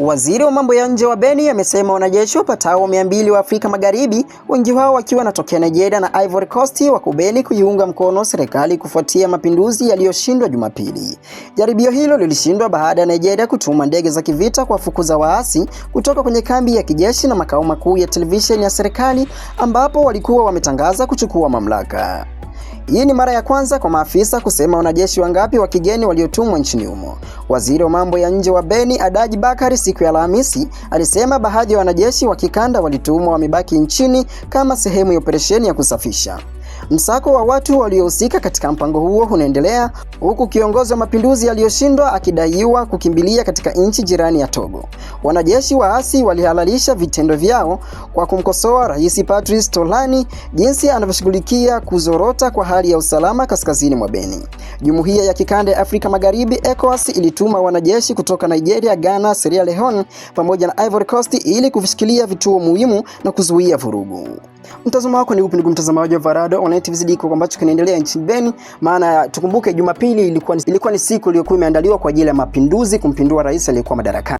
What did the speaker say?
Waziri wa mambo ya nje wa Benin amesema wanajeshi wapatao 200 wa Afrika Magharibi, wengi wao wakiwa wanatokea Nigeria na Ivory Coast, wako Benin kuiunga mkono serikali kufuatia mapinduzi yaliyoshindwa Jumapili. Jaribio hilo lilishindwa baada ya Nigeria kutuma ndege za kivita kuwafukuza waasi kutoka kwenye kambi ya kijeshi na makao makuu ya televisheni ya serikali ambapo walikuwa wametangaza kuchukua mamlaka. Hii ni mara ya kwanza kwa maafisa kusema wanajeshi wangapi wa kigeni waliotumwa nchini humo. Waziri wa mambo ya nje wa Benin, Adaji Bakari, siku ya Alhamisi alisema baadhi ya wanajeshi wa kikanda walitumwa wamebaki nchini kama sehemu ya operesheni ya kusafisha. Msako wa watu waliohusika katika mpango huo unaendelea, huku kiongozi wa mapinduzi aliyoshindwa akidaiwa kukimbilia katika nchi jirani ya Togo. Wanajeshi waasi walihalalisha vitendo vyao kwa kumkosoa Rais Patrice Talon jinsi anavyoshughulikia kuzorota kwa hali ya usalama kaskazini mwa Benin. Jumuiya ya kikanda ya Afrika Magharibi ECOWAS ilituma wanajeshi kutoka Nigeria, Ghana, Sierra Leone pamoja na Ivory Coast ili kuvishikilia vituo muhimu na kuzuia vurugu. Mtazamo wako ni upi ndugu mtazamaji wa Varado Online TV kwa ambacho kinaendelea nchini Benin? Maana tukumbuke Jumapili ilikuwa ni siku iliyokuwa imeandaliwa kwa ajili ya mapinduzi kumpindua rais aliyekuwa madarakani.